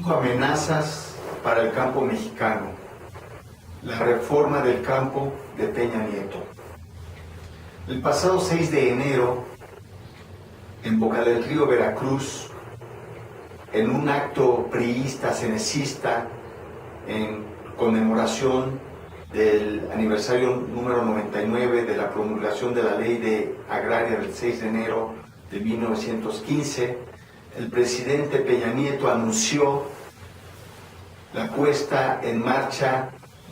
5 amenazas para el campo mexicano. La reforma del campo de Peña Nieto. El pasado 6 de enero, en Boca del Río, Veracruz, en un acto priista, cenecista, en conmemoración del aniversario número 99 de la promulgación de la Ley Agraria del 6 de enero de 1915, el presidente Peña Nieto anunció la puesta en marcha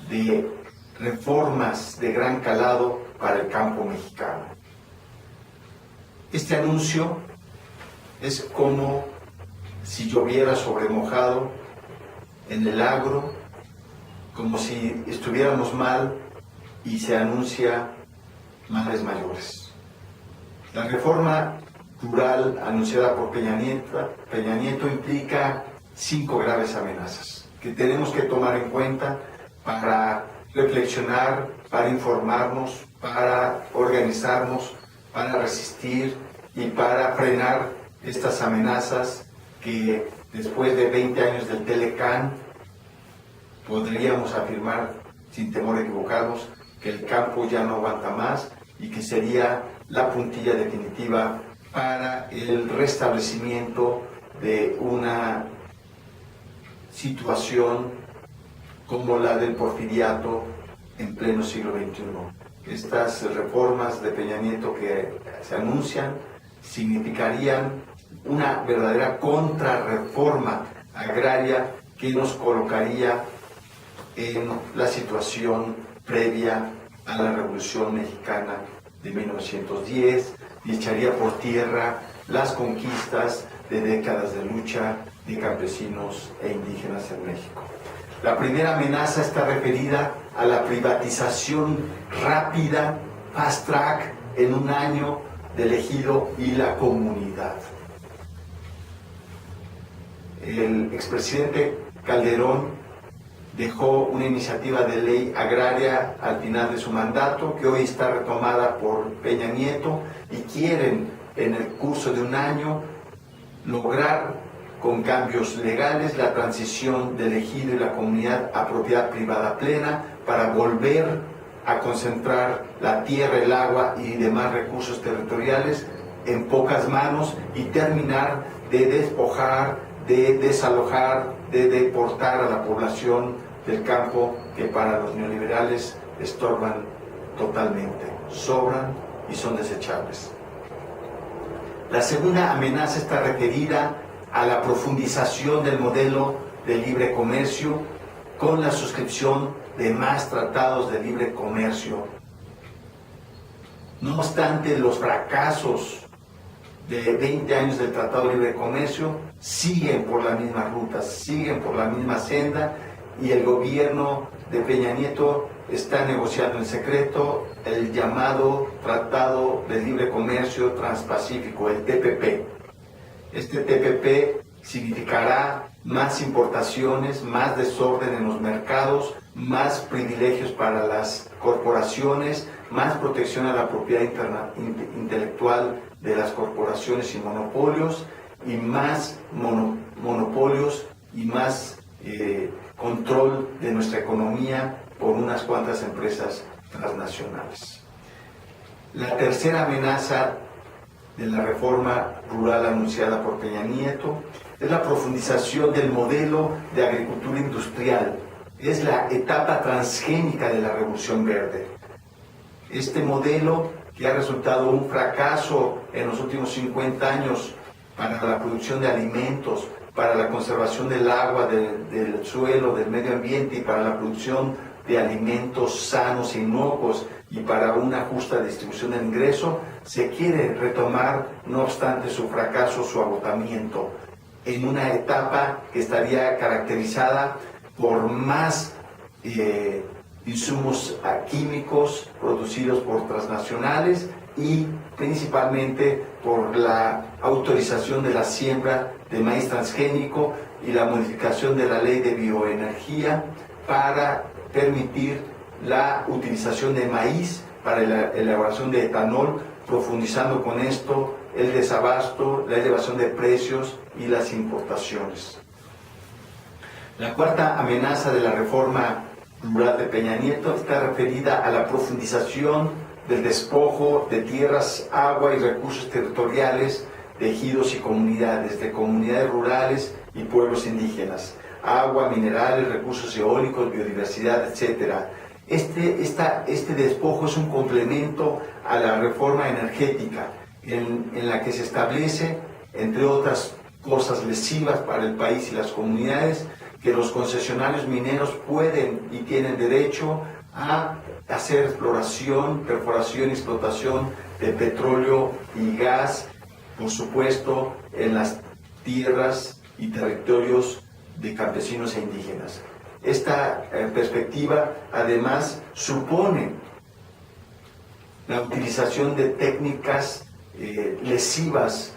de reformas de gran calado para el campo mexicano. Este anuncio es como si lloviera sobre mojado en el agro, como si estuviéramos mal y se anuncia males mayores. La reforma rural anunciada por Peña Nieto implica 5 graves amenazas que tenemos que tomar en cuenta para reflexionar, para informarnos, para organizarnos, para resistir y para frenar estas amenazas que después de 20 años del Telecán podríamos afirmar, sin temor a equivocarnos, que el campo ya no aguanta más y que sería la puntilla definitiva para el restablecimiento de una situación como la del porfiriato en pleno siglo XXI. Estas reformas de Peña Nieto que se anuncian significarían una verdadera contrarreforma agraria que nos colocaría en la situación previa a la Revolución Mexicana de 1910 y echaría por tierra las conquistas de décadas de lucha de campesinos e indígenas en México. La primera amenaza está referida a la privatización rápida, fast track, en un año del ejido y la comunidad. El expresidente Calderón dejó una iniciativa de ley agraria al final de su mandato, que hoy está retomada por Peña Nieto, y quieren en el curso de un año lograr con cambios legales la transición del ejido y la comunidad a propiedad privada plena para volver a concentrar la tierra, el agua y demás recursos territoriales en pocas manos y terminar de despojar, de desalojar, de deportar a la población del campo que para los neoliberales estorban totalmente, sobran y son desechables. La segunda amenaza está referida a la profundización del modelo de libre comercio con la suscripción de más tratados de libre comercio. No obstante, los fracasos de 20 años del Tratado de Libre Comercio siguen por la misma ruta, siguen por la misma senda, y el gobierno de Peña Nieto está negociando en secreto el llamado Tratado de Libre Comercio Transpacífico, el TPP. Este TPP significará más importaciones, más desorden en los mercados, más privilegios para las corporaciones, más protección a la propiedad intelectual de las corporaciones y monopolios, y más monopolios y más control de nuestra economía por unas cuantas empresas transnacionales. La tercera amenaza de la reforma rural anunciada por Peña Nieto es la profundización del modelo de agricultura industrial. Es la etapa transgénica de la Revolución Verde. Este modelo, que ha resultado un fracaso en los últimos 50 años para la producción de alimentos, para la conservación del agua, del suelo, del medio ambiente y para la producción de alimentos sanos e inocuos y para una justa distribución del ingreso, se quiere retomar, no obstante su fracaso, su agotamiento, en una etapa que estaría caracterizada por más insumos químicos producidos por transnacionales y principalmente por la autorización de la siembra de maíz transgénico y la modificación de la ley de bioenergía para permitir la utilización de maíz para la elaboración de etanol, profundizando con esto el desabasto, la elevación de precios y las importaciones. La cuarta amenaza de la reforma rural de Peña Nieto está referida a la profundización del despojo de tierras, agua y recursos territoriales de ejidos y comunidades, de comunidades rurales y pueblos indígenas, agua, minerales, recursos eólicos, biodiversidad, etc. Este despojo es un complemento a la reforma energética en la que se establece, entre otras cosas lesivas para el país y las comunidades, que los concesionarios mineros pueden y tienen derecho a hacer exploración, perforación y explotación de petróleo y gas, por supuesto, en las tierras y territorios de campesinos e indígenas. Esta perspectiva, además, supone la utilización de técnicas lesivas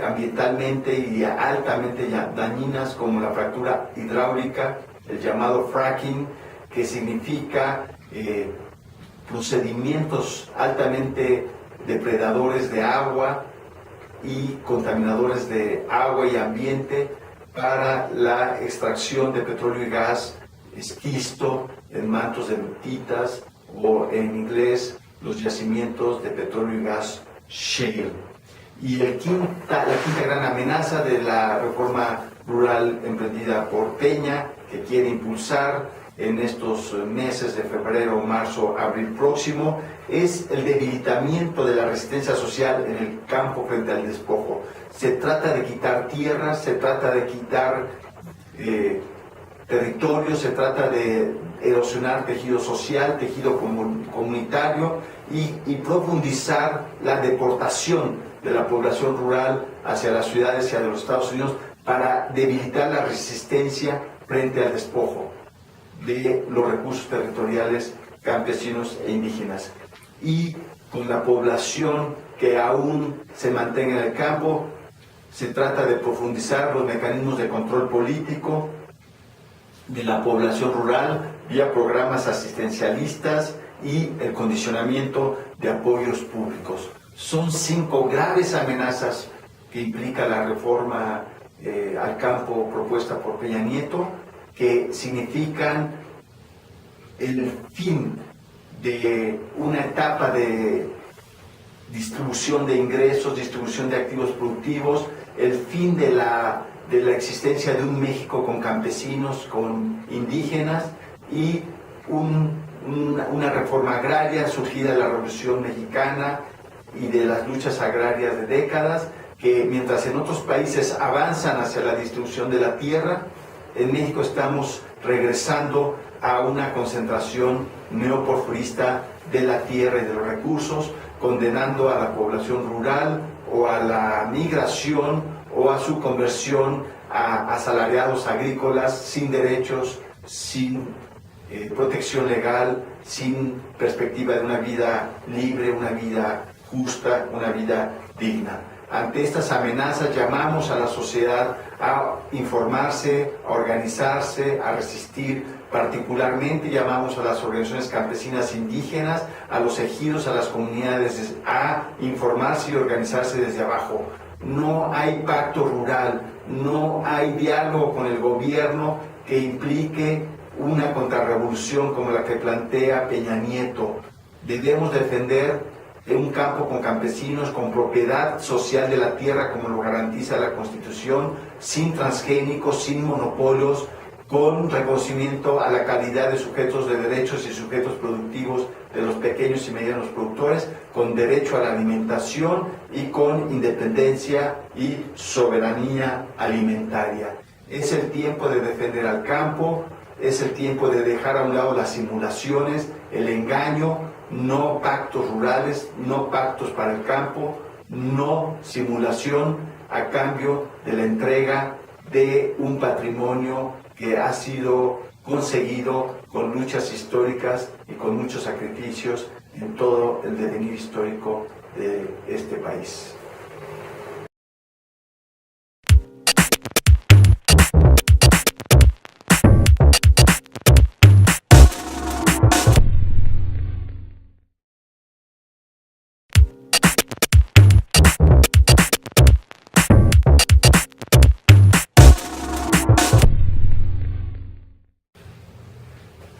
ambientalmente y altamente dañinas, como la fractura hidráulica, el llamado fracking, que significa procedimientos altamente depredadores de agua y contaminadores de agua y ambiente para la extracción de petróleo y gas esquisto en mantos de lutitas, o en inglés los yacimientos de petróleo y gas shale. Y la quinta gran amenaza de la reforma rural emprendida por Peña, que quiere impulsar en estos meses de febrero, marzo, abril próximo, es el debilitamiento de la resistencia social en el campo frente al despojo. Se trata de quitar tierras, se trata de quitar territorios, se trata de erosionar tejido social, tejido comunitario y profundizar la deportación de la población rural hacia las ciudades y hacia los Estados Unidos para debilitar la resistencia frente al despojo de los recursos territoriales campesinos e indígenas. Y con la población que aún se mantenga en el campo, se trata de profundizar los mecanismos de control político de la población rural vía programas asistencialistas y el condicionamiento de apoyos públicos. Son 5 graves amenazas que implica la reforma al campo propuesta por Peña Nieto, que significan el fin de una etapa de distribución de ingresos, distribución de activos productivos, el fin de la existencia de un México con campesinos, con indígenas, y una reforma agraria surgida de la Revolución Mexicana y de las luchas agrarias de décadas, que mientras en otros países avanzan hacia la distribución de la tierra, en México estamos regresando a una concentración neoporfirista de la tierra y de los recursos, condenando a la población rural o a la migración o a su conversión a asalariados agrícolas sin derechos, sin protección legal, sin perspectiva de una vida libre, una vida justa, una vida digna. Ante estas amenazas llamamos a la sociedad a informarse, a organizarse, a resistir. Particularmente llamamos a las organizaciones campesinas indígenas, a los ejidos, a las comunidades, a informarse y organizarse desde abajo. No hay pacto rural, no hay diálogo con el gobierno que implique una contrarrevolución como la que plantea Peña Nieto. Debemos defender un campo con campesinos, con propiedad social de la tierra como lo garantiza la Constitución, sin transgénicos, sin monopolios, con reconocimiento a la calidad de sujetos de derechos y sujetos productivos de los pequeños y medianos productores, con derecho a la alimentación y con independencia y soberanía alimentaria. Es el tiempo de defender al campo, es el tiempo de dejar a un lado las simulaciones, el engaño, no pactos rurales, no pactos para el campo, no simulación a cambio de la entrega de un patrimonio que ha sido conseguido con luchas históricas y con muchos sacrificios en todo el devenir histórico de este país.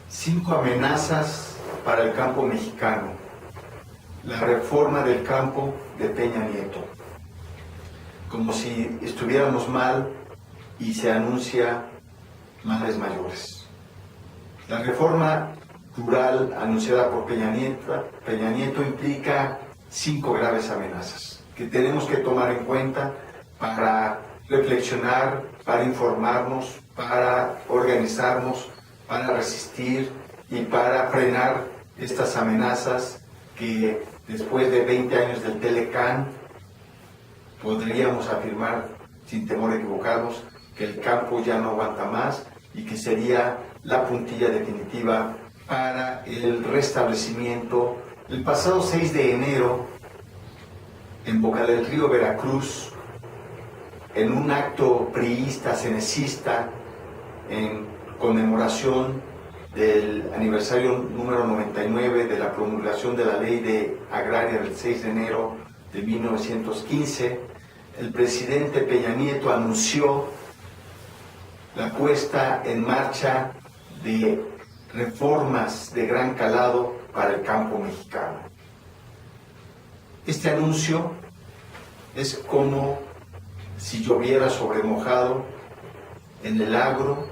5 amenazas para el campo mexicano. La reforma del campo de Peña Nieto. Como si estuviéramos mal y se anuncia males mayores. La reforma rural anunciada por Peña Nieto implica 5 graves amenazas que tenemos que tomar en cuenta para reflexionar, para informarnos, para organizarnos, para resistir y para frenar estas amenazas que después de 20 años del Telecán podríamos afirmar, sin temor a equivocarnos, que el campo ya no aguanta más y que sería la puntilla definitiva para el restablecimiento. El pasado 6 de enero, en Boca del Río, Veracruz, en un acto priista, cenecista, en conmemoración del aniversario número 99 de la promulgación de la Ley Agraria del 6 de enero de 1915, el presidente Peña Nieto anunció la puesta en marcha de reformas de gran calado para el campo mexicano. Este anuncio es como si lloviera sobre mojado en el agro,